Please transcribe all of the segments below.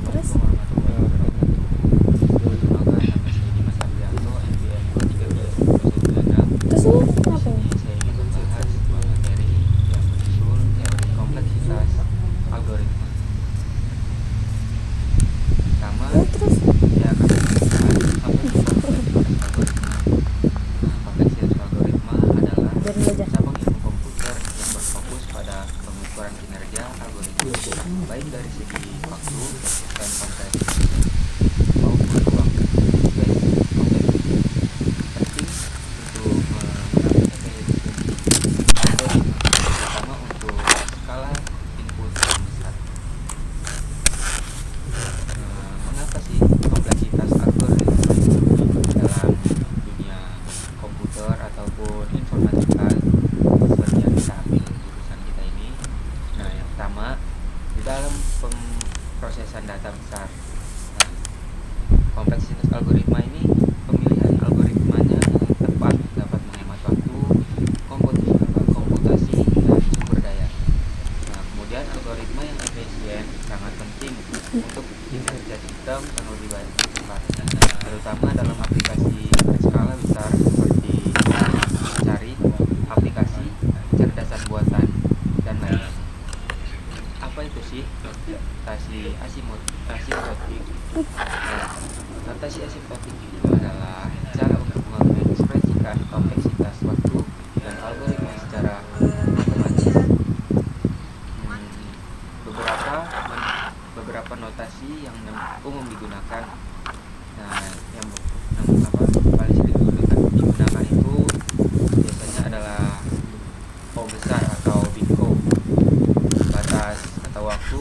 Terus terus ini kenapa ya? Saya ingin membahas sebuah materi yang berjudul teori kompleksitas algoritma. Pertama, Terus saya akan membahas apa itu kompleksitas algoritma. Kompleksitas algoritma adalah biar belajar. cabang ilmu komputer yang berfokus pada pengukuran kinerja algoritma, baik dari segi waktu dan kompleksitas maupun ruang space kompleksity. Penting untuk menggunakan efisiensi algoritma, terutama untuk skala input yang besar. Mengapa sih kompleksitas algoritma dalam dunia komputer ataupun informatika seperti yang kita ambil jurusan kita ini? Nah, yang pertama, di dalam pemrosesan data besar. Nah, kompleksitas algoritma ini pemilihan algoritmanya yang tepat dapat menghemat waktu, komputasi, dan sumber daya. Nah, kemudian algoritma yang efisien sangat penting untuk kinerja sistem yang lebih baik cepat, terutama dalam aplikasi berskala besar seperti mencari, aplikasi, kecerdasan buatan, dan lainnya. Apa itu sih notasi asimptotik? Nah, notasi asimptotik itu adalah cara untuk mengekspresikan kompleksitas waktu dan algoritma secara matematis. Beberapa notasi yang umum digunakan. Nah, yang paling sering digunakan itu biasanya adalah O besar atau big O, batas atau waktu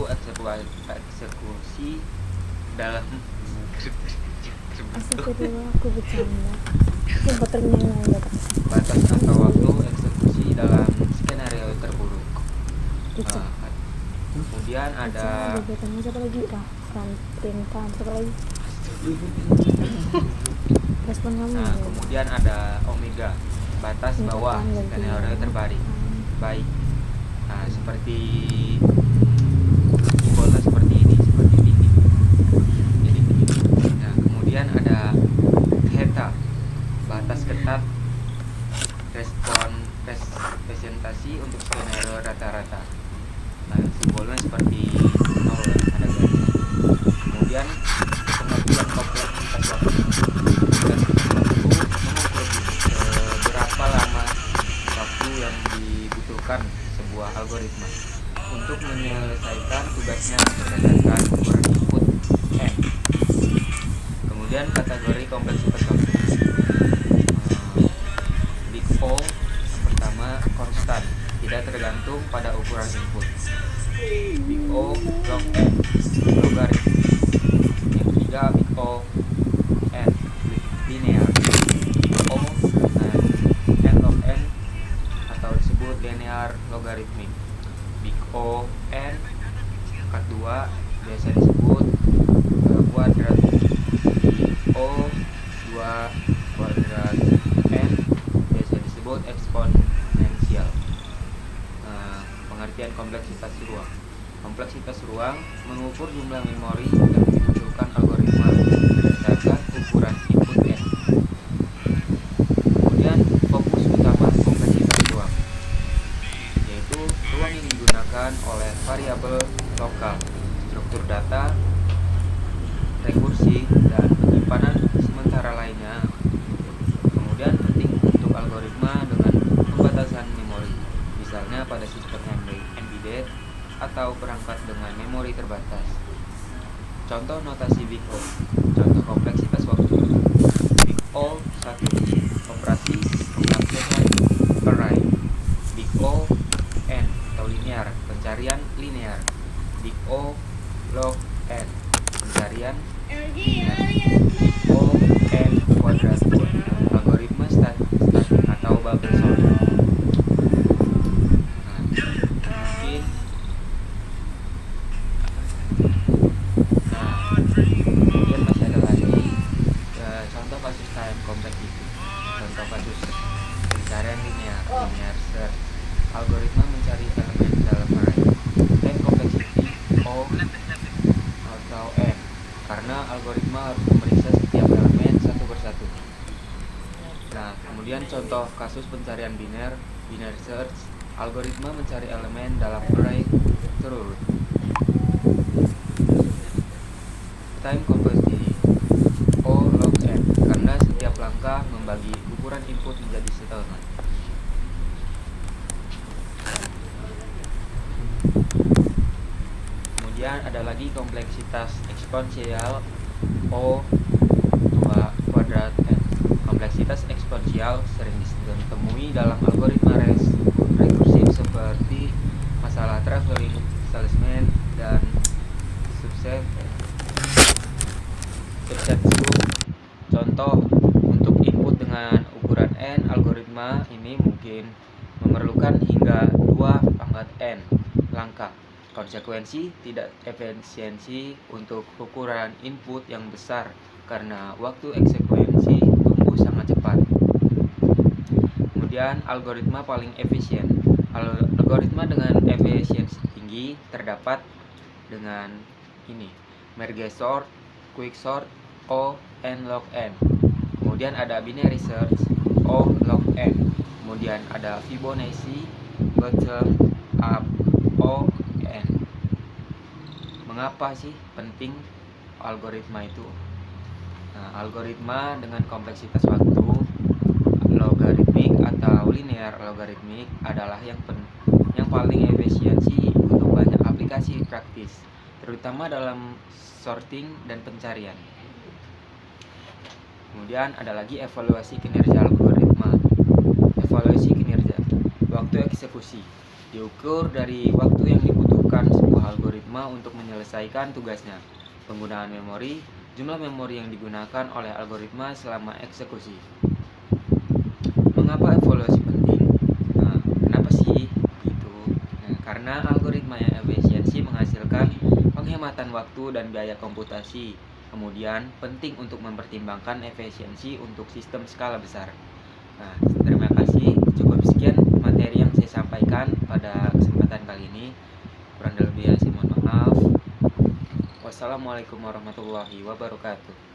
eksekusi dalam Astagfirullah, aku bercanda. Sumpah ternyata batas atau waktu eksekusi dalam skenario terburuk. Kemudian ada jabatannya siapa lagi? Franklin siapa lagi? Respon kamu. Kemudian ada omega, batas bawah skenario terbaik. Baik. Nah, seperti simbolnya seperti ini, seperti ini. Nah, kemudian ada theta, batas ketat presentasi untuk skenario rata-rata. Nah, simbolnya seperti 0, ada garis. Kemudian pengertian kompleksitas waktu. Kompleksitas waktu mengukur berapa lama waktu yang dibutuhkan sebuah algoritma untuk menyelesaikan tugasnya berdasarkan ukuran input n. Kemudian kategori kompleksitas waktu. Big O yang pertama konstan, tidak tergantung pada ukuran input. Big O log n, logaritma. Yang ketiga big O n, linear. Big O dan n log n atau disebut linear logaritmik. Big O n pangkat 2 biasa disebut kuadratik. Big O 2 kuadrat n biasa disebut eksponensial. Pengertian kompleksitas ruang. Kompleksitas ruang mengukur jumlah memori yang dibutuhkan algoritma berdasarkan ukuran input n. Kemudian fokus utama kompleksitas ruang, yaitu ruang yang digunakan oleh variabel lokal, struktur data, rekursi, dan penyimpanan sementara lainnya. Kemudian penting untuk algoritma dengan pembatasan memori, misalnya pada sistem embedded atau perangkat dengan memori terbatas. Contoh notasi Big O. Contoh kompleksitas waktu. Big O 1, operasi pengaksesan array. Big O n atau linear, pencarian linear. Big O log n, pencarian linear. Big O n kuadrat, algoritma statik atau bubble sort. Kemudian masih ada lagi contoh kasus time complexity, contoh kasus pencarian linear search, algoritma mencari elemen dalam array. Time complexity O atau n karena algoritma harus memeriksa setiap elemen satu persatu. Nah, kemudian contoh kasus pencarian binary search, algoritma mencari elemen dalam array terurut. Time complexity O log n, karena setiap langkah membagi ukuran input menjadi setelan. Kemudian ada lagi kompleksitas eksponensial O 2 kuadrat n. Kompleksitas eksponensial sering ditemui dalam algoritma rekursif seperti masalah traveling salesman dan subset group. Contoh, untuk input dengan ukuran n, algoritma ini mungkin memerlukan hingga 2 pangkat n langkah. Konsekuensi tidak efisiensi untuk ukuran input yang besar karena waktu eksekusi tumbuh sangat cepat. Kemudian algoritma paling efisien. Algoritma dengan efisiensi tinggi terdapat dengan ini: merge sort, quick sort, O n log n. Kemudian ada binary search, O log n. Kemudian ada Fibonacci, bottom up, O n. Mengapa sih penting algoritma itu? Nah, algoritma dengan kompleksitas waktu logaritmik atau linear logaritmik adalah yang paling efisiensi untuk banyak aplikasi praktis, terutama dalam sorting dan pencarian. Kemudian ada lagi evaluasi kinerja algoritma. Evaluasi kinerja waktu eksekusi diukur dari waktu yang dibutuhkan sebuah algoritma untuk menyelesaikan tugasnya, penggunaan memori, jumlah memori yang digunakan oleh algoritma selama eksekusi. Mengapa evaluasi penting? Nah, kenapa sih gitu? Nah, karena algoritma yang efisiensi menghasilkan penghematan waktu dan biaya komputasi. Kemudian penting untuk mempertimbangkan efisiensi untuk sistem skala besar. Nah, terima kasih. Cukup sekian materi yang saya sampaikan pada kesempatan kali ini. Kurang lebihnya saya mohon maaf. Wassalamualaikum warahmatullahi wabarakatuh.